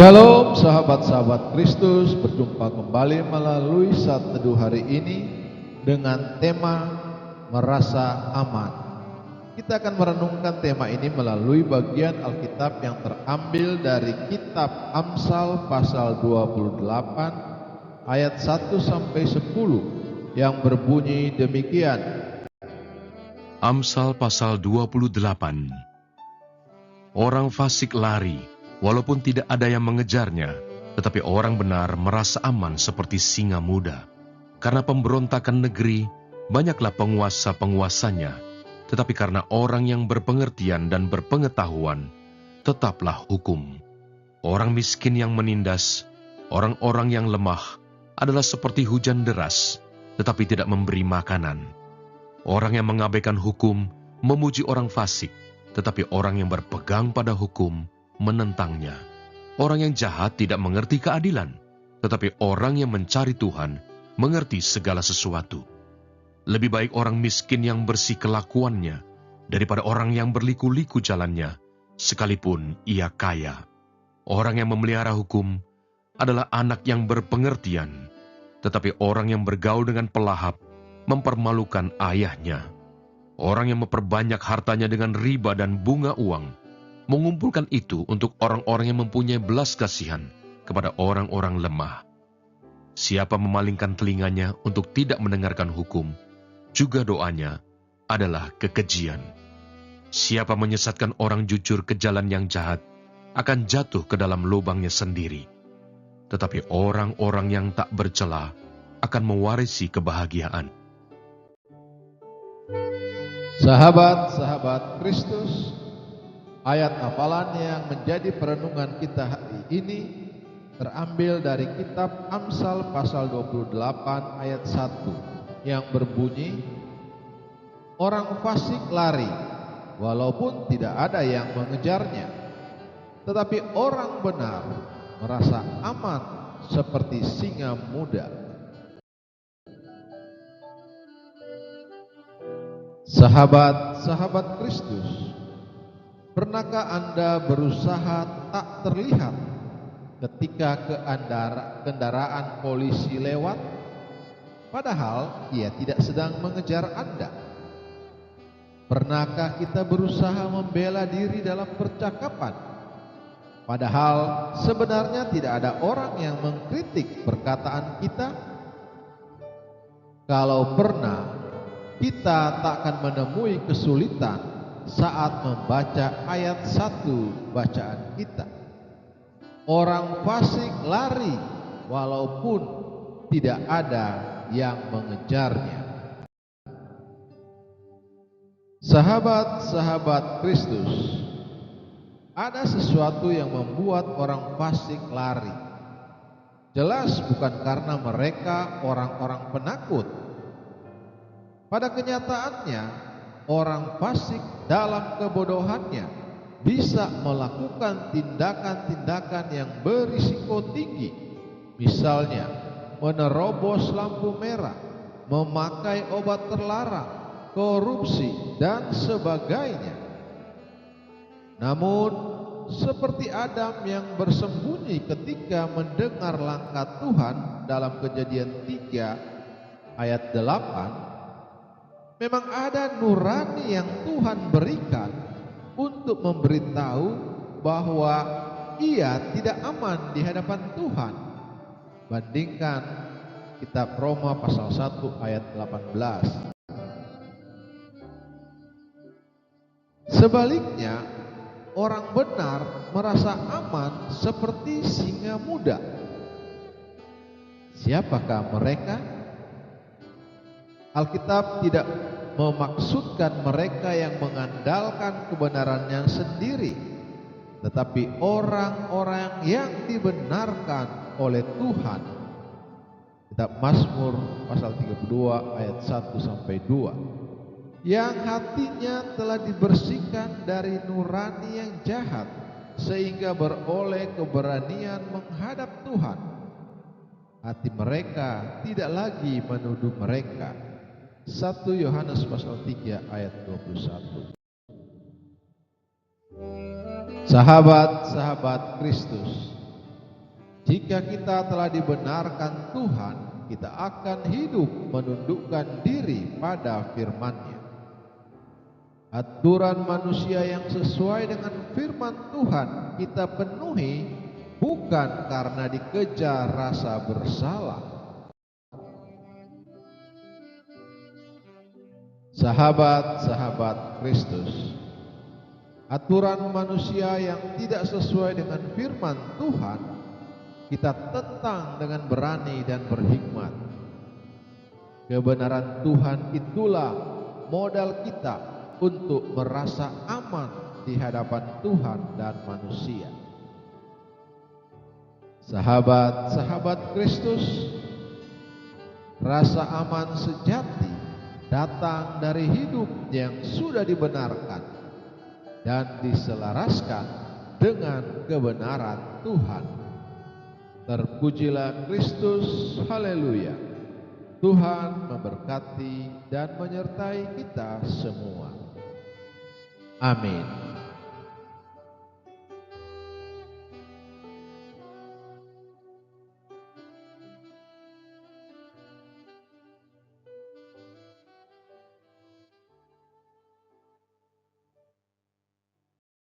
Shalom sahabat-sahabat Kristus, berjumpa kembali melalui Saat Teduh hari ini dengan tema merasa aman. Kita akan merenungkan tema ini melalui bagian Alkitab yang terambil dari kitab Amsal pasal 28 ayat 1 sampai 10 yang berbunyi demikian. Amsal pasal 28. Orang fasik lari walaupun tidak ada yang mengejarnya, tetapi orang benar merasa aman seperti singa muda. Karena pemberontakan negeri, banyaklah penguasa-penguasanya, tetapi karena orang yang berpengertian dan berpengetahuan, tetaplah hukum. Orang miskin yang menindas, orang-orang yang lemah, adalah seperti hujan deras, tetapi tidak memberi makanan. Orang yang mengabaikan hukum memuji orang fasik, tetapi orang yang berpegang pada hukum menentangnya. Orang yang jahat tidak mengerti keadilan, tetapi orang yang mencari Tuhan mengerti segala sesuatu. Lebih baik orang miskin yang bersih kelakuannya daripada orang yang berliku-liku jalannya, sekalipun ia kaya. Orang yang memelihara hukum adalah anak yang berpengertian, tetapi orang yang bergaul dengan pelahap mempermalukan ayahnya. Orang yang memperbanyak hartanya dengan riba dan bunga uang, mengumpulkan itu untuk orang-orang yang mempunyai belas kasihan kepada orang-orang lemah. Siapa memalingkan telinganya untuk tidak mendengarkan hukum, juga doanya adalah kekejian. Siapa menyesatkan orang jujur ke jalan yang jahat, akan jatuh ke dalam lubangnya sendiri. Tetapi orang-orang yang tak bercela akan mewarisi kebahagiaan. Sahabat-sahabat Kristus, ayat hafalan yang menjadi perenungan kita hari ini terambil dari kitab Amsal pasal 28 ayat 1 yang berbunyi, orang fasik lari walaupun tidak ada yang mengejarnya, tetapi orang benar merasa aman seperti singa muda. Sahabat-sahabat Kristus, pernahkah Anda berusaha tak terlihat ketika kendaraan polisi lewat, padahal ia tidak sedang mengejar Anda? Pernahkah kita berusaha membela diri dalam percakapan, padahal sebenarnya tidak ada orang yang mengkritik perkataan kita? Kalau pernah, kita tak akan menemui kesulitan saat membaca ayat 1 bacaan kita. Orang fasik lari walaupun tidak ada yang mengejarnya. Sahabat-sahabat Kristus, ada sesuatu yang membuat orang fasik lari. Jelas bukan karena mereka orang-orang penakut. Pada kenyataannya, orang fasik dalam kebodohannya bisa melakukan tindakan-tindakan yang berisiko tinggi. Misalnya, menerobos lampu merah, memakai obat terlarang, korupsi, dan sebagainya. Namun, seperti Adam yang bersembunyi ketika mendengar langkah Tuhan dalam Kejadian 3 ayat 8, memang ada nurani yang Tuhan berikan untuk memberitahu bahwa ia tidak aman di hadapan Tuhan. Bandingkan kitab Roma pasal 1 ayat 18. Sebaliknya, orang benar merasa aman seperti singa muda. Siapakah mereka? Alkitab tidak memaksudkan mereka yang mengandalkan kebenarannya sendiri, tetapi orang-orang yang dibenarkan oleh Tuhan. Kitab Mazmur pasal 32 ayat 1 sampai 2. Yang hatinya telah dibersihkan dari nurani yang jahat, sehingga beroleh keberanian menghadap Tuhan. Hati mereka tidak lagi menuduh mereka. 1 Yohanes pasal 3 ayat 21. Sahabat-sahabat Kristus, Jika kita telah dibenarkan Tuhan, kita akan hidup menundukkan diri pada firman-Nya. Aturan manusia yang sesuai dengan firman Tuhan kita penuhi bukan karena dikejar rasa bersalah. Sahabat-sahabat Kristus, aturan manusia yang tidak sesuai dengan firman Tuhan kita tentang dengan berani dan berhikmat. Kebenaran Tuhan itulah modal kita untuk merasa aman di hadapan Tuhan dan manusia. Sahabat-sahabat Kristus, rasa aman sejati datang dari hidup yang sudah dibenarkan dan diselaraskan dengan kebenaran Tuhan. Terpujilah Kristus, haleluya. Tuhan memberkati dan menyertai kita semua. Amin.